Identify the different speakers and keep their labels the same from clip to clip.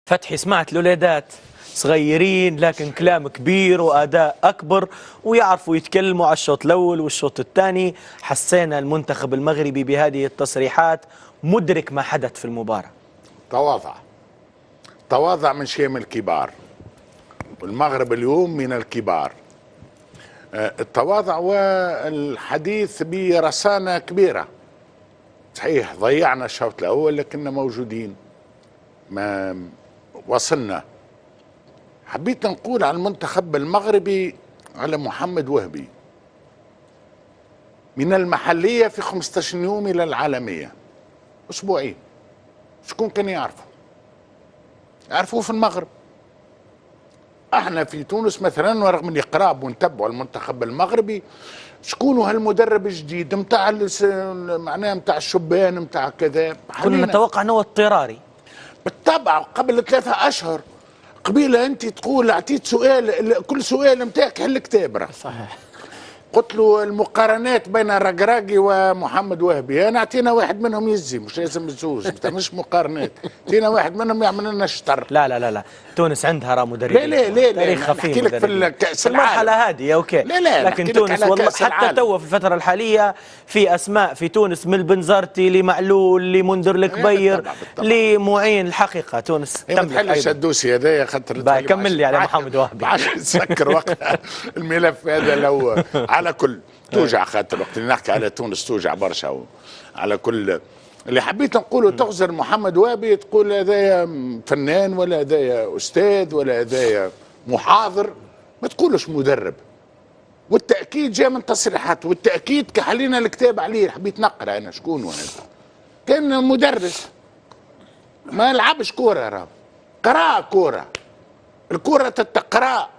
Speaker 1: فتحي سمعت الولادات صغيرين لكن كلام كبير وأداء أكبر ويعرفوا يتكلموا على الشوط الأول والشوط الثاني. حسينا المنتخب المغربي بهذه التصريحات مدرك ما حدث في المباراة.
Speaker 2: تواضع من شيم الكبار، والمغرب اليوم من الكبار. التواضع والحديث برسانة كبيرة. صحيح ضيعنا الشوط الأول لكننا موجودين، ما وصلنا. حبيت نقول على المنتخب المغربي، على محمد وهبي، من المحلية في 15 يوم إلى العالمية أسبوعين. شكون كان يعرفوه في المغرب. احنا في تونس مثلا، ورغم اني قراب ونتبعوا المنتخب المغربي، شكون هالمدرب الجديد نتاع معناه نتاع الشبان نتاع كذا،
Speaker 1: كنا نتوقع انه اضطراري
Speaker 2: بالطبع. قبل 3 أشهر قبيله انت تقول اعطيت سؤال، كل سؤال نتاعك حل كتاب.
Speaker 1: صحيح.
Speaker 2: قلت له المقارنات بين الرقراقي ومحمد وهبي، انا اعطينا واحد منهم يزي، مش لازم الزوج، مش مقارنات. اعطينا واحد منهم يعمل لنا شطر.
Speaker 1: لا لا تونس عندها مدربين.
Speaker 2: لا
Speaker 1: تاريخ
Speaker 2: احكي لك في الكأس العالم،
Speaker 1: المرحلة هذه اوكي.
Speaker 2: لا
Speaker 1: لكن تونس والله حتى توا في الفترة الحالية في اسماء في تونس، من البنزرتي لمعلول لمنذر الكبير لمعين. الحقيقة تونس
Speaker 2: تملك. ما تحلش الدوسي هذايا خاطر
Speaker 1: كمل لي على محمد وهبي.
Speaker 2: عشان نسكر وقتها الملف هذا. لو على كل توجع، خاطر وقت اللي نحكي على تونس توجع برشا. على كل اللي حبيت نقوله، تغزر محمد وهبي تقول هذايا فنان ولا هذايا استاذ ولا هذايا محاضر، ما تقولش مدرب. والتاكيد جاء من تصريحات، والتاكيد كحلينا الكتاب عليه. حبيت نقرا انا شكون هذا. كان مدرس ما لعبش كوره، راه قرا كوره. الكوره تتقرا،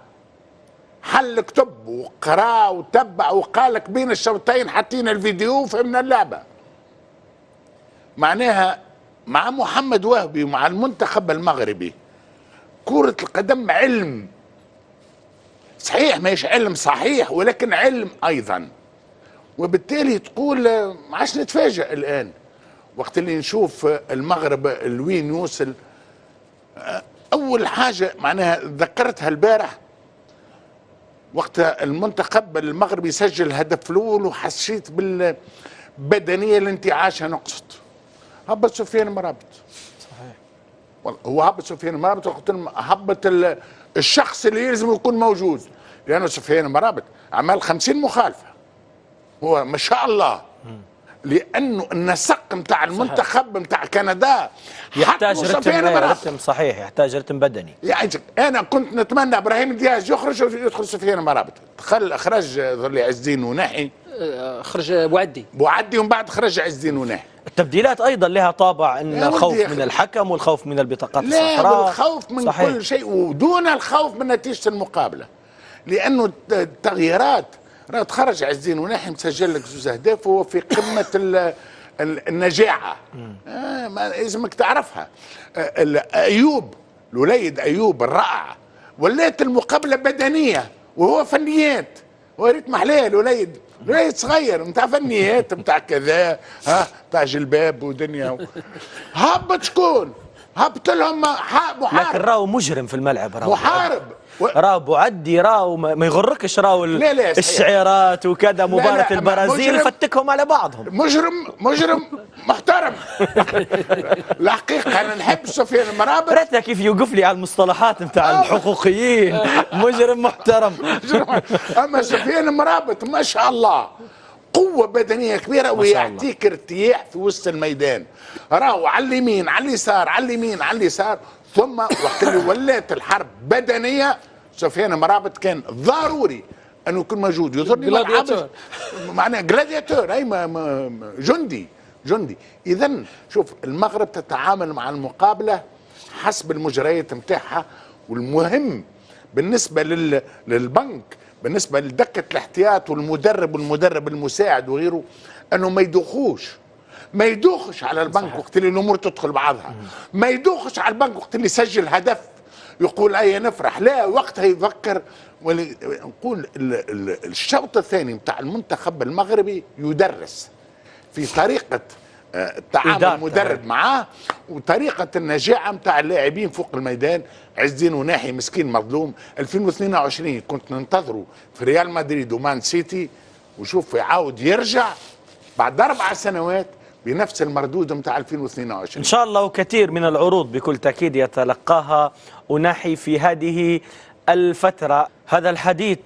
Speaker 2: حل كتب وقرا وتبع وقال لك بين الشوطين حطينا الفيديو وفهمنا اللعبه. معناها مع محمد وهبي ومع المنتخب المغربي كرة القدم علم صحيح، ماهيش علم صحيح ولكن علم ايضا. وبالتالي تقول ما عادش نتفاجئ الان وقت اللي نشوف المغرب لوين يوصل. اول حاجه معناها ذكرتها البارح وقت المنتخب المغربي سجل الهدف الاول، وحسيت بالبدنيه الانتعاشه. نقصد هبط سفيان مرابط. صحيح، هو هبط سفيان مرابط، وقلت لهم هبط الشخص اللي يلزم يكون موجود، لانه سفيان مرابط عمل 50 مخالفه. هو ما شاء الله، لانه النسق نتاع المنتخب نتاع كندا
Speaker 1: يحتاج رتم صحيح، يحتاج رتم بدني.
Speaker 2: يعني انا كنت نتمنى ابراهيم دياز يخرج ويدخل سفيان مرابط. اخرج ظل عز الدين وناحي،
Speaker 3: خرج بوعدي
Speaker 2: ومن بعد خرج عز الدين وناحي.
Speaker 1: التبديلات ايضا لها طابع، ان الخوف من الحكم والخوف من البطاقات الصفراء.
Speaker 2: لا، الخوف من صحيح. كل شيء، ودون الخوف من نتيجه المقابله، لانه التغييرات تخرج عز الدين وناحي مسجل لك 2 أهداف وهو في قمه النجاعه. ما لازمك تعرفها. ايوب الوليد ايوب الرائع، ولات المقابله بدنيه وهو فنيات. وريت محلاه الوليد صغير نتاع فنيات نتاع كذا، نتاع جلباب ودنيا. هبط شكون؟ هبط لهم محارب.
Speaker 1: لكن راهو مجرم في الملعب، راهو
Speaker 2: محارب،
Speaker 1: راهو بوعدي، راهو ما يغركش، راهو الشعارات وكذا. مباراة البرازيل فتكهم على بعضهم.
Speaker 2: مجرم محترم. الحقيقة أنا نحب سفيان مرابط.
Speaker 1: ريتنا كيف يوقف لي على المصطلحات نتاع الحقوقيين. مجرم محترم.
Speaker 2: أما سفيان مرابط ما شاء الله قوة بدنية كبيرة، ويعطيك ارتياح في وسط الميدان. راهو على اليمين على اليسار، على اليمين على اليسار. ثم وقت اللي ولات الحرب بدنية، سفيان مرابط كان ضروري انه يكون موجود. يظهر معناه جلادياتور، اي جندي. اذا شوف، المغرب تتعامل مع المقابله حسب المجريات نتاعها. والمهم بالنسبه للبنك، بالنسبه لدكه الاحتياط والمدرب المساعد وغيره، انه ما يدوخش على البنك وقت اللي الامور تدخل بعضها. ما يدوخش على البنك وقت اللي يسجل هدف يقول اي نفرح، لا، وقتها يفكر. نقول الشوط الثاني نتاع المنتخب المغربي يدرس في طريقه التعامل
Speaker 1: إدارة.
Speaker 2: المدرب معاه وطريقه النجاعه نتاع اللاعبين فوق الميدان. عز الدين وناحي مسكين مظلوم. 2022 كنت ننتظره في ريال مدريد ومان سيتي، وشوف يعاود يرجع بعد 4 سنوات بنفس المردود نتاع 2022.
Speaker 1: إن شاء الله. وكثير من العروض بكل تأكيد يتلقاها أناحي في هذه الفترة. هذا الحديث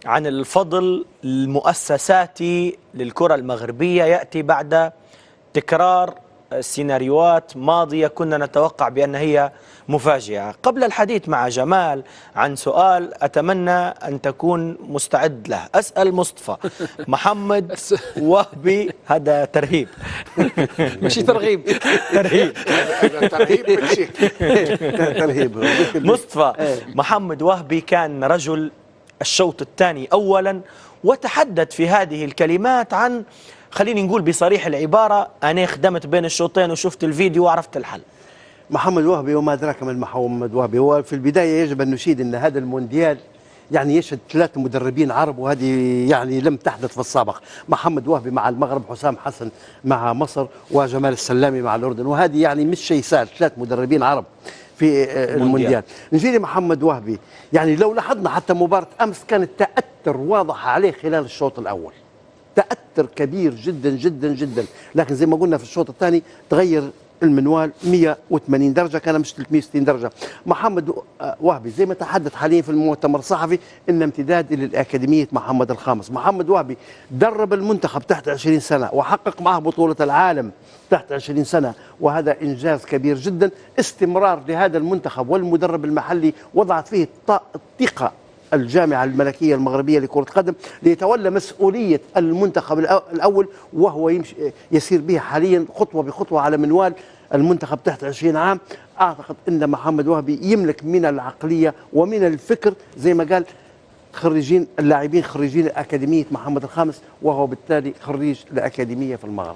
Speaker 1: عن الفضل المؤسساتي للكرة المغربية يأتي بعد تكرار سيناريوهات ماضية كنا نتوقع بأن هي مفاجئة. قبل الحديث مع جمال عن سؤال أتمنى أن تكون مستعد له، أسأل مصطفى محمد وهبي، هذا ترهيب
Speaker 3: ماشي ترغيب.
Speaker 1: ترهيب
Speaker 2: هذا ترهيب بالشكل.
Speaker 4: ترهيب.
Speaker 1: مصطفى محمد وهبي كان رجل الشوط الثاني أولا، وتحدث في هذه الكلمات عن، خليني نقول بصريح العبارة، أنا خدمت بين الشوطين وشفت الفيديو وعرفت الحل.
Speaker 4: محمد وهبي وما أدراك من محمد وهبي. هو في البداية يجب أن نشيد أن هذا المونديال يعني يشهد 3 مدربين عرب، وهذه يعني لم تحدث في السابق. محمد وهبي مع المغرب، حسام حسن مع مصر، وجمال السلامي مع الأردن، وهذه يعني مش شيء سهل، 3 مدربين عرب في المونديال. نجي لمحمد وهبي، يعني لو لاحظنا حتى مباراة أمس كانت تأثر واضح عليه خلال الشوط الأول، تأثر كبير جدا جدا جدا، لكن زي ما قلنا في الشوط الثاني تغير المنوال 180 درجة، كان مش 360 درجة. محمد وهبي زي ما تحدث حاليا في المؤتمر الصحفي إن امتداد للأكاديمية محمد الخامس. محمد وهبي درب المنتخب تحت 20 سنة وحقق معه بطولة العالم تحت 20 سنة، وهذا إنجاز كبير جدا. استمرار لهذا المنتخب والمدرب المحلي وضعت فيه الثقة الجامعة الملكية المغربية لكرة القدم ليتولى مسؤولية المنتخب الأول، وهو يسير بها حاليا خطوة بخطوة على منوال المنتخب تحت 20 عام. أعتقد أن محمد وهبي يملك من العقلية ومن الفكر، زي ما قال اللاعبين خريجين أكاديمية محمد الخامس، وهو بالتالي خريج الأكاديمية في المغرب.